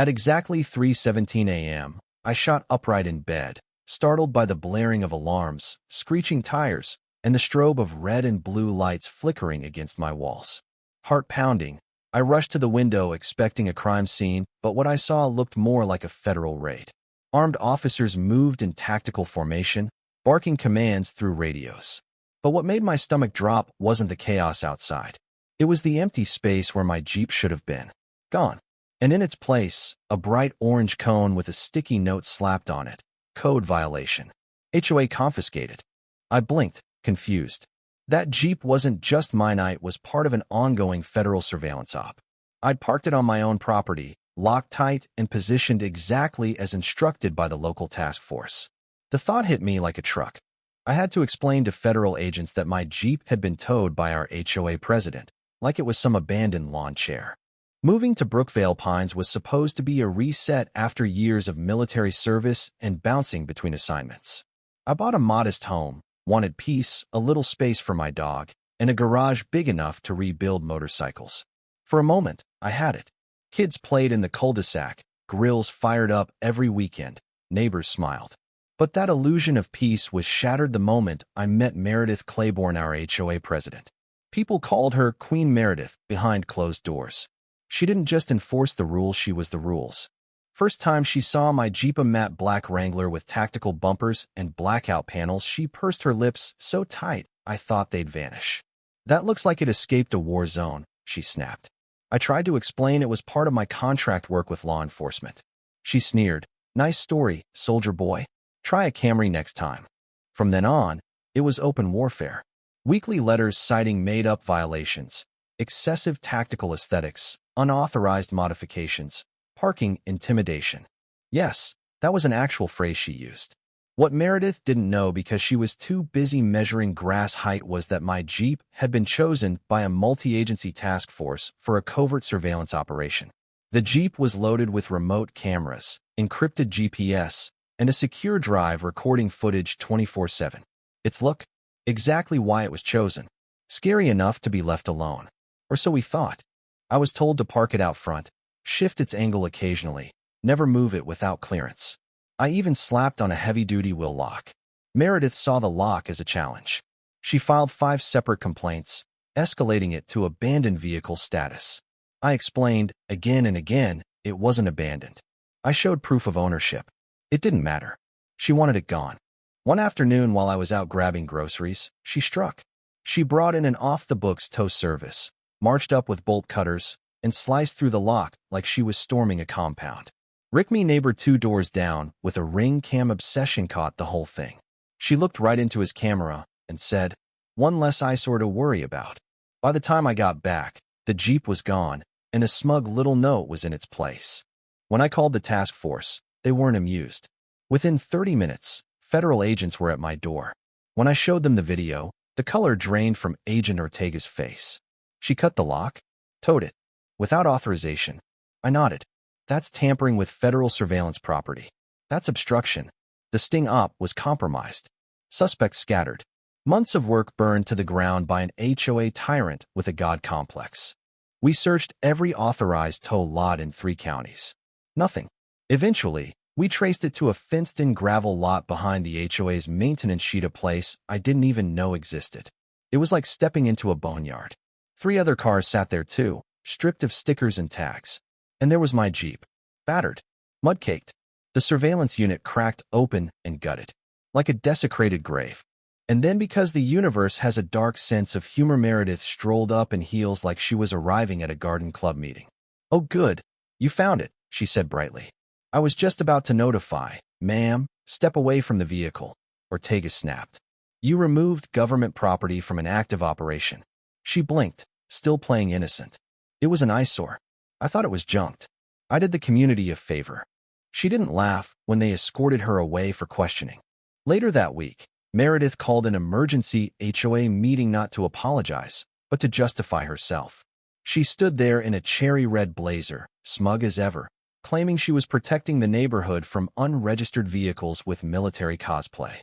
At exactly 3:17 a.m., I shot upright in bed, startled by the blaring of alarms, screeching tires, and the strobe of red and blue lights flickering against my walls. Heart pounding, I rushed to the window expecting a crime scene, but what I saw looked more like a federal raid. Armed officers moved in tactical formation, barking commands through radios. But what made my stomach drop wasn't the chaos outside. It was the empty space where my Jeep should have been. Gone. And in its place, a bright orange cone with a sticky note slapped on it. Code violation. HOA confiscated. I blinked, confused. That Jeep wasn't just mine, it was part of an ongoing federal surveillance op. I'd parked it on my own property, locked tight and positioned exactly as instructed by the local task force. The thought hit me like a truck. I had to explain to federal agents that my Jeep had been towed by our HOA president, like it was some abandoned lawn chair. Moving to Brookvale Pines was supposed to be a reset after years of military service and bouncing between assignments. I bought a modest home, wanted peace, a little space for my dog, and a garage big enough to rebuild motorcycles. For a moment, I had it. Kids played in the cul-de-sac, grills fired up every weekend, neighbors smiled. But that illusion of peace was shattered the moment I met Meredith Claiborne, our HOA president. People called her Queen Meredith behind closed doors. She didn't just enforce the rules, she was the rules. First time she saw my Jeep, a matte black Wrangler with tactical bumpers and blackout panels, she pursed her lips so tight I thought they'd vanish. "That looks like it escaped a war zone," she snapped. I tried to explain it was part of my contract work with law enforcement. She sneered. "Nice story, soldier boy. Try a Camry next time." From then on, it was open warfare. Weekly letters citing made-up violations, excessive tactical aesthetics, unauthorized modifications, parking intimidation. Yes, that was an actual phrase she used. What Meredith didn't know, because she was too busy measuring grass height, was that my Jeep had been chosen by a multi-agency task force for a covert surveillance operation. The Jeep was loaded with remote cameras, encrypted GPS, and a secure drive recording footage 24/7. Its look? Exactly why it was chosen. Scary enough to be left alone. Or so we thought. I was told to park it out front, shift its angle occasionally, never move it without clearance. I even slapped on a heavy-duty wheel lock. Meredith saw the lock as a challenge. She filed 5 separate complaints, escalating it to abandoned vehicle status. I explained, again and again, it wasn't abandoned. I showed proof of ownership. It didn't matter. She wanted it gone. One afternoon while I was out grabbing groceries, she struck. She brought in an off-the-books tow service, marched up with bolt cutters, and sliced through the lock like she was storming a compound. Rickmy neighbor 2 doors down with a ring cam obsession caught the whole thing. She looked right into his camera and said, "One less eyesore to worry about." By the time I got back, the Jeep was gone, and a smug little note was in its place. When I called the task force, they weren't amused. Within 30 minutes, federal agents were at my door. When I showed them the video, the color drained from Agent Ortega's face. "She cut the lock? Towed it? Without authorization?" I nodded. "That's tampering with federal surveillance property. That's obstruction." The sting op was compromised. Suspects scattered. Months of work burned to the ground by an HOA tyrant with a god complex. We searched every authorized tow lot in 3 counties. Nothing. Eventually, we traced it to a fenced-in gravel lot behind the HOA's maintenance shed, a place I didn't even know existed. It was like stepping into a boneyard. 3 other cars sat there too, stripped of stickers and tags. And there was my Jeep. Battered. Mud-caked. The surveillance unit cracked open and gutted. Like a desecrated grave. And then, because the universe has a dark sense of humor, Meredith strolled up in heels like she was arriving at a garden club meeting. "Oh good. You found it," she said brightly. "I was just about to notify." "Ma'am, step away from the vehicle," Ortega snapped. "You removed government property from an active operation." She blinked, still playing innocent. "It was an eyesore. I thought it was junked. I did the community a favor." She didn't laugh when they escorted her away for questioning. Later that week, Meredith called an emergency HOA meeting not to apologize, but to justify herself. She stood there in a cherry-red blazer, smug as ever, claiming she was protecting the neighborhood from unregistered vehicles with military cosplay.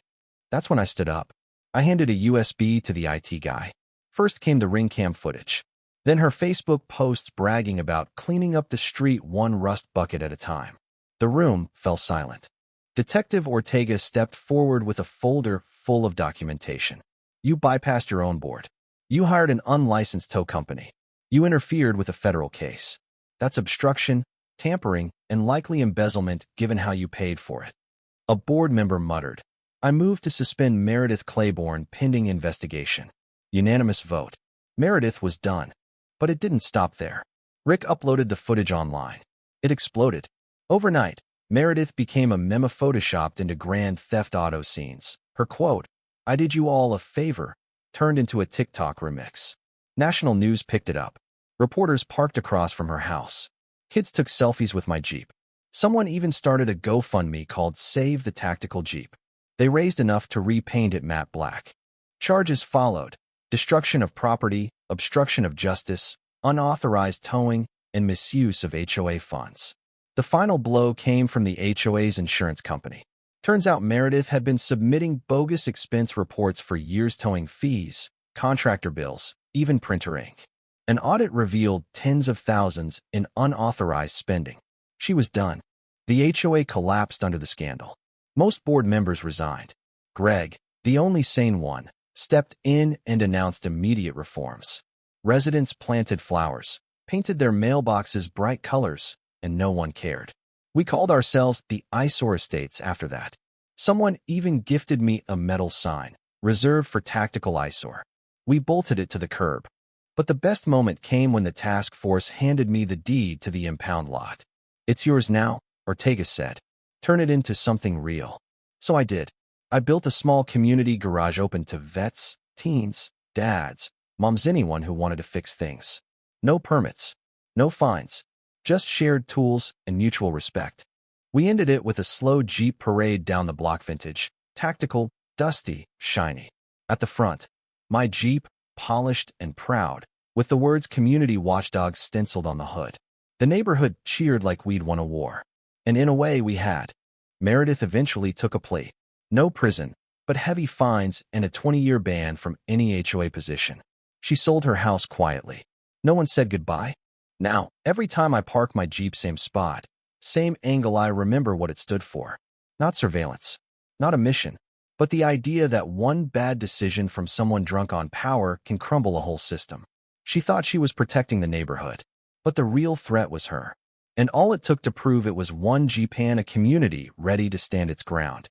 That's when I stood up. I handed a USB to the IT guy. First came the ring cam footage. Then her Facebook posts bragging about cleaning up the street one rust bucket at a time. The room fell silent. Detective Ortega stepped forward with a folder full of documentation. You bypassed your own board. You hired an unlicensed tow company. You interfered with a federal case. That's obstruction, tampering, and likely embezzlement given how you paid for it. A board member muttered. I moved to suspend Meredith Claiborne pending investigation. Unanimous vote. Meredith was done. But it didn't stop there. Rick uploaded the footage online. It exploded. Overnight, Meredith became a meme photoshopped into Grand Theft Auto scenes. Her quote, "I did you all a favor," turned into a TikTok remix. National news picked it up. Reporters parked across from her house. Kids took selfies with my Jeep. Someone even started a GoFundMe called Save the Tactical Jeep. They raised enough to repaint it matte black. Charges followed: destruction of property, obstruction of justice, unauthorized towing, and misuse of HOA funds. The final blow came from the HOA's insurance company. Turns out Meredith had been submitting bogus expense reports for years, towing fees, contractor bills, even printer ink. An audit revealed tens of thousands in unauthorized spending. She was done. The HOA collapsed under the scandal. Most board members resigned. Greg, the only sane one, stepped in and announced immediate reforms. Residents planted flowers, painted their mailboxes bright colors, and no one cared. We called ourselves the Eyesore Estates after that. Someone even gifted me a metal sign, reserved for tactical eyesore. We bolted it to the curb. But the best moment came when the task force handed me the deed to the impound lot. It's yours now, Ortega said. Turn it into something real. So I did. I built a small community garage open to vets, teens, dads, moms, anyone who wanted to fix things. No permits, no fines, just shared tools and mutual respect. We ended it with a slow Jeep parade down the block, vintage, tactical, dusty, shiny. At the front, my Jeep, polished and proud, with the words Community Watchdog stenciled on the hood. The neighborhood cheered like we'd won a war. And in a way we had. Meredith eventually took a plea. No prison, but heavy fines and a 20-year ban from any HOA position. She sold her house quietly. No one said goodbye. Now, every time I park my Jeep, same spot, same angle, I remember what it stood for. Not surveillance, not a mission, but the idea that one bad decision from someone drunk on power can crumble a whole system. She thought she was protecting the neighborhood, but the real threat was her. And all it took to prove it was one Jeep and a community ready to stand its ground.